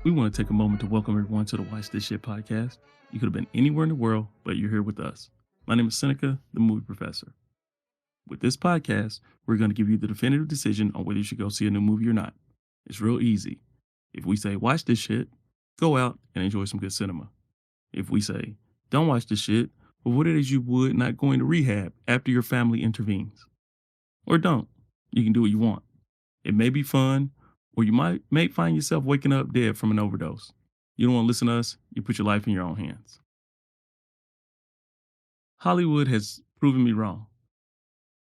We want to take a moment to welcome everyone to the Watch This Shit podcast. You could have been anywhere in the world, but you're here with us. My name is Seneca, the movie professor. With this podcast, we're going to give you the definitive decision on whether you should go see a new movie or not. It's real easy. If we say, watch this shit, go out and enjoy some good cinema. If we say, don't watch this shit, well, what it is you would not going to rehab after your family intervenes. Or don't. You can do what you want. It may be fun, or you may find yourself waking up dead from an overdose. You don't want to listen to us, you put your life in your own hands. Hollywood has proven me wrong.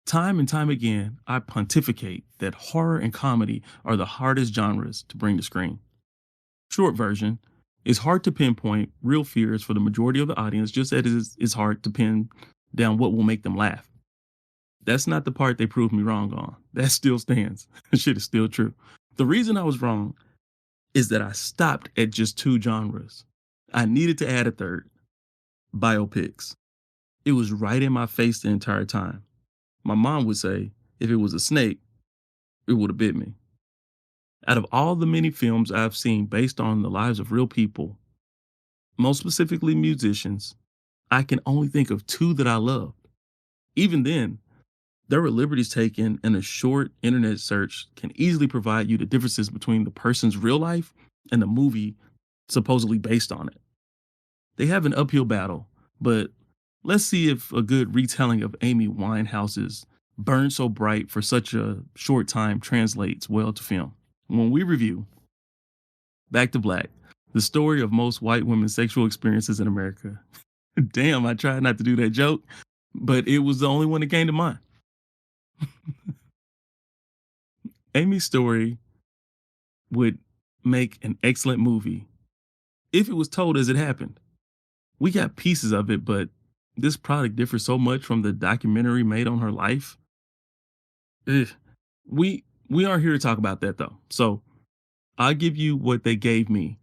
Time and time again, I pontificate that horror and comedy are the hardest genres to bring to screen. Short version, it's hard to pinpoint real fears for the majority of the audience, just as it's hard to pin down what will make them laugh. That's not the part they proved me wrong on. That still stands. Shit is still true. The reason I was wrong is that I stopped at just two genres. I needed to add a third: biopics. It was right in my face the entire time. My mom would say, if it was a snake, it would have bit me. Out of all the many films I've seen based on the lives of real people, most specifically musicians, I can only think of two that I loved. Even then, there were liberties taken, and a short internet search can easily provide you the differences between the person's real life and the movie supposedly based on it. They have an uphill battle, but let's see if a good retelling of Amy Winehouse's Burn So Bright for such a short time translates well to film. When we review Back to Black, the story of most white women's sexual experiences in America. Damn, I tried not to do that joke, but it was the only one that came to mind. Amy's story would make an excellent movie if it was told as it happened. We got pieces of it, but this product differs so much from the documentary made on her life. Ugh. We aren't here to talk about that though. So I'll give you what they gave me,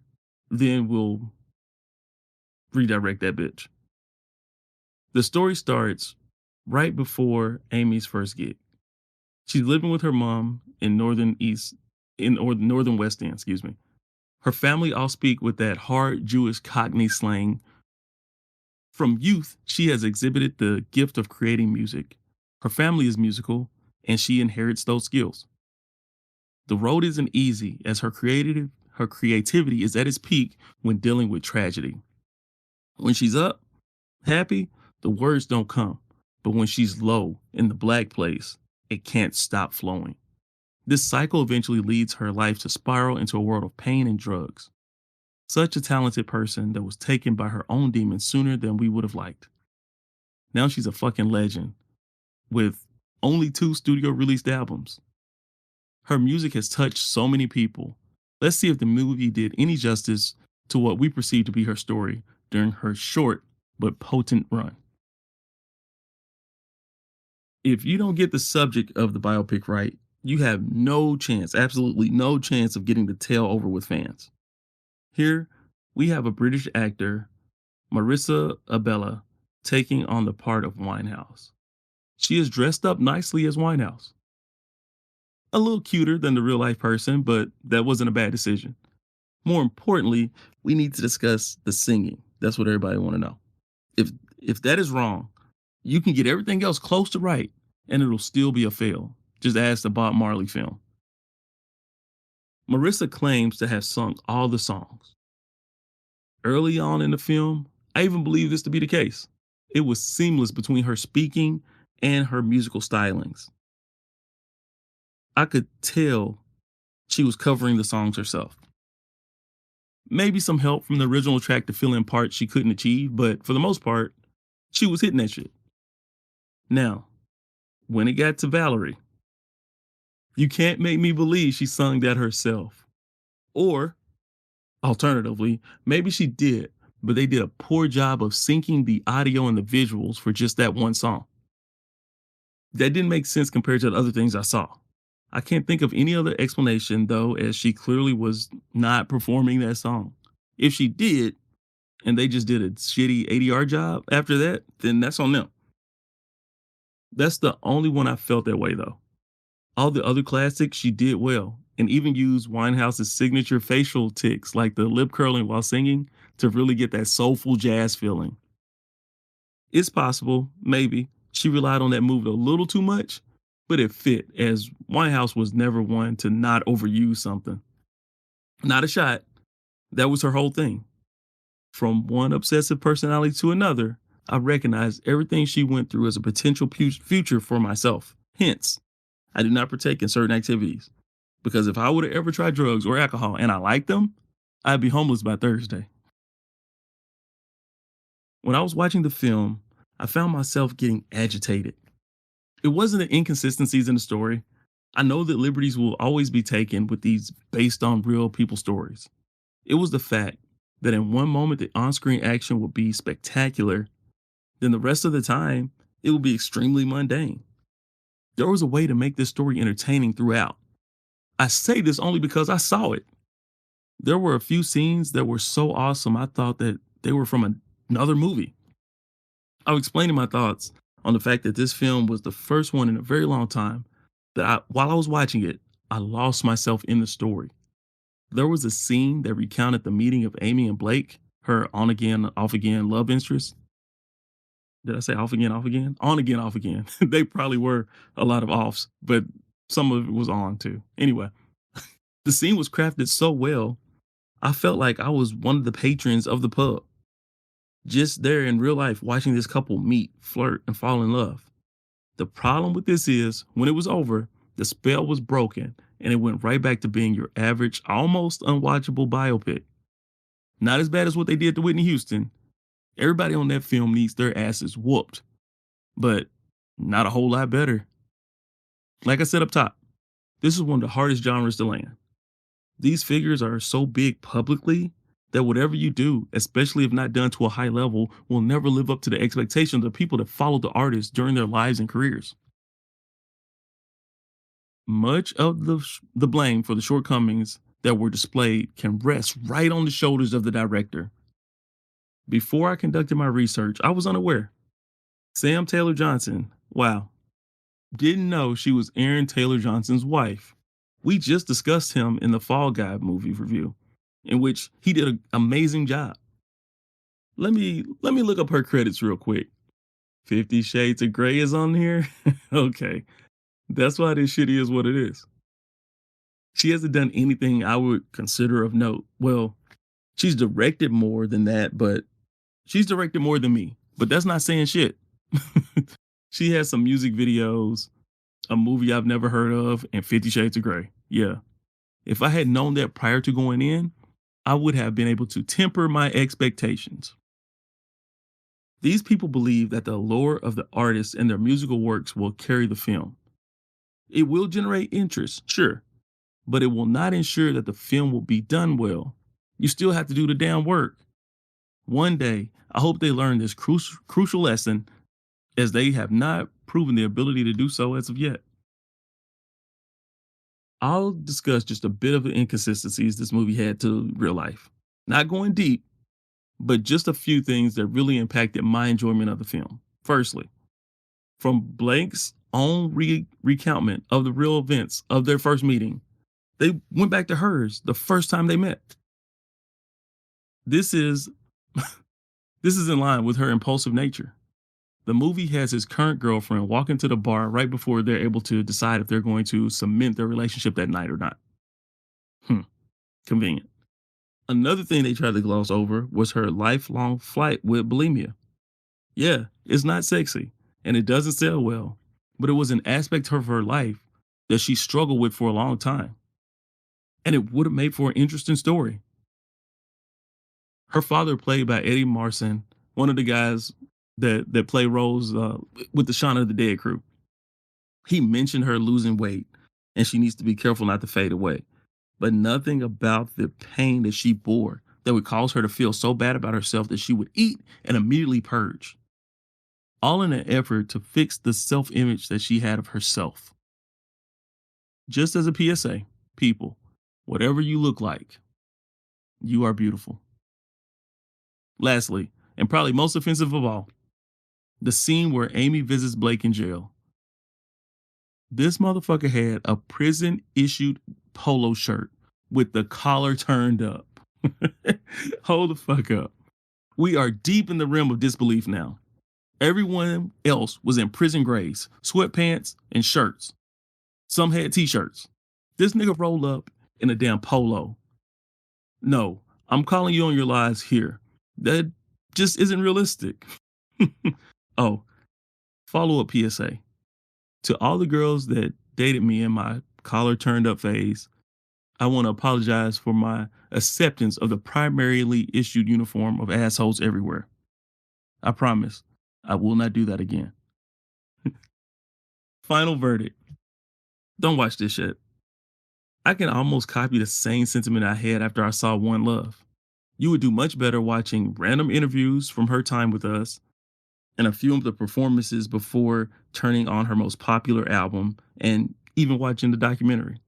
then we'll redirect that bitch. The story starts right before Amy's first gig. She's living with her mom in northern West End, excuse me. Her family all speak with that hard Jewish Cockney slang. From youth, she has exhibited the gift of creating music. Her family is musical, and she inherits those skills. The road isn't easy, as her creativity is at its peak when dealing with tragedy. When she's up, happy, the words don't come. But when she's low, in the black place, it can't stop flowing. This cycle eventually leads her life to spiral into a world of pain and drugs. Such a talented person that was taken by her own demons sooner than we would have liked. Now she's a fucking legend with only 2 studio released albums. Her music has touched so many people. Let's see if the movie did any justice to what we perceive to be her story during her short but potent run. If you don't get the subject of the biopic right, you have no chance, absolutely no chance of getting the tale over with fans. Here, we have a British actor, Marissa Abela, taking on the part of Winehouse. She is dressed up nicely as Winehouse. A little cuter than the real life person, but that wasn't a bad decision. More importantly, we need to discuss the singing. That's what everybody want to know. If that is wrong, you can get everything else close to right, and it'll still be a fail. Just ask the Bob Marley film. Marissa claims to have sung all the songs. Early on in the film, I even believe this to be the case. It was seamless between her speaking and her musical stylings. I could tell she was covering the songs herself. Maybe some help from the original track to fill in parts she couldn't achieve, but for the most part, she was hitting that shit. Now, when it got to Valerie, you can't make me believe she sung that herself. Or, alternatively, maybe she did, but they did a poor job of syncing the audio and the visuals for just that one song. That didn't make sense compared to the other things I saw. I can't think of any other explanation, though, as she clearly was not performing that song. If she did, and they just did a shitty ADR job after that, then that's on them. That's the only one I felt that way, though. All the other classics, she did well. and even used Winehouse's signature facial tics like the lip curling while singing to really get that soulful jazz feeling. It's possible, maybe, she relied on that move a little too much, but it fit as Winehouse was never one to not overuse something. Not a shot, that was her whole thing. From one obsessive personality to another, I recognized everything she went through as a potential future for myself. Hence, I do not partake in certain activities. Because if I would have ever tried drugs or alcohol and I liked them, I'd be homeless by Thursday. When I was watching the film, I found myself getting agitated. It wasn't the inconsistencies in the story. I know that liberties will always be taken with these based on real people stories. It was the fact that in one moment the on screen action would be spectacular, then the rest of the time it would be extremely mundane. There was a way to make this story entertaining throughout. I say this only because I saw it. There were a few scenes that were so awesome I thought that they were from another movie. I was explaining my thoughts on the fact that this film was the first one in a very long time that while I was watching it, I lost myself in the story. There was a scene that recounted the meeting of Amy and Blake, her on again, off again love interest. Did I say off again, off again? On again, off again. They probably were a lot of offs, but some of it was on too. Anyway, the scene was crafted so well, I felt like I was one of the patrons of the pub, just there in real life watching this couple meet, flirt, and fall in love. The problem with this is, when it was over, the spell was broken and it went right back to being your average, almost unwatchable biopic. Not as bad as what they did to Whitney Houston. Everybody on that film needs their asses whooped, but not a whole lot better. Like I said up top, this is one of the hardest genres to land. These figures are so big publicly that whatever you do, especially if not done to a high level, will never live up to the expectations of the people that follow the artists during their lives and careers. Much of the blame for the shortcomings that were displayed can rest right on the shoulders of the director. Before I conducted my research, I was unaware. Sam Taylor Johnson, wow, didn't know she was Aaron Taylor Johnson's wife. We just discussed him in the Fall Guy movie review, in which he did an amazing job. Let me look up her credits real quick. 50 Shades of Grey is on here. Okay, that's why this shit is what it is. She hasn't done anything I would consider of note. Well, she's directed more than that, but she's directed more than me. But that's not saying shit. She has some music videos, a movie I've never heard of, and 50 Shades of Grey. Yeah. If I had known that prior to going in, I would have been able to temper my expectations. These people believe that the allure of the artists and their musical works will carry the film. It will generate interest, sure, but it will not ensure that the film will be done well. You still have to do the damn work. One day, I hope they learn this crucial lesson, as they have not proven the ability to do so as of yet. I'll discuss just a bit of the inconsistencies this movie had to real life. Not going deep, but just a few things that really impacted my enjoyment of the film. Firstly, from Blake's own recountment of the real events of their first meeting, they went back to hers the first time they met. This is this is in line with her impulsive nature. The movie has his current girlfriend walk into the bar right before they're able to decide if they're going to cement their relationship that night or not. Convenient. Another thing they tried to gloss over was her lifelong fight with bulimia. Yeah, it's not sexy and it doesn't sell well, but it was an aspect of her life that she struggled with for a long time. And it would have made for an interesting story. Her father, played by Eddie Marsan, one of the guys that play roles with the Shaun of the Dead crew. He mentioned her losing weight and she needs to be careful not to fade away. But nothing about the pain that she bore that would cause her to feel so bad about herself that she would eat and immediately purge. All in an effort to fix the self-image that she had of herself. Just as a PSA, people, whatever you look like, you are beautiful. Lastly, and probably most offensive of all, the scene where Amy visits Blake in jail. This motherfucker had a prison issued polo shirt with the collar turned up. Hold the fuck up. We are deep in the realm of disbelief now. Everyone else was in prison grays, sweatpants, and shirts. Some had t-shirts. This nigga rolled up in a damn polo. No, I'm calling you on your lies here. That just isn't realistic. Oh, follow-up PSA. To all the girls that dated me in my collar turned up phase, I want to apologize for my acceptance of the primarily issued uniform of assholes everywhere. I promise I will not do that again. Final verdict. Don't watch this shit. I can almost copy the same sentiment I had after I saw One Love. You would do much better watching random interviews from her time with us and a few of the performances before turning on her most popular album and even watching the documentary.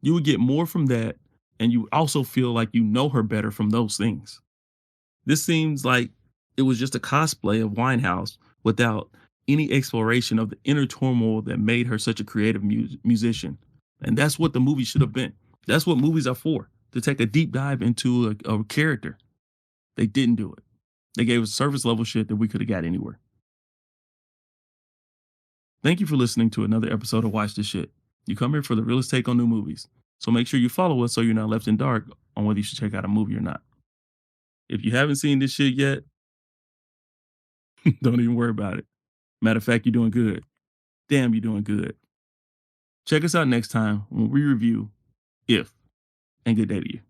You would get more from that, and you would also feel like you know her better from those things. This seems like it was just a cosplay of Winehouse without any exploration of the inner turmoil that made her such a creative musician. And that's what the movie should have been. That's what movies are for, to take a deep dive into a character. They didn't do it. They gave us surface level shit that we could have got anywhere. Thank you for listening to another episode of Watch This Shit. You come here for the realest take on new movies. So make sure you follow us so you're not left in dark on whether you should check out a movie or not. If you haven't seen this shit yet, don't even worry about it. Matter of fact, you're doing good. Damn, you're doing good. Check us out next time when we review If, and good day to you.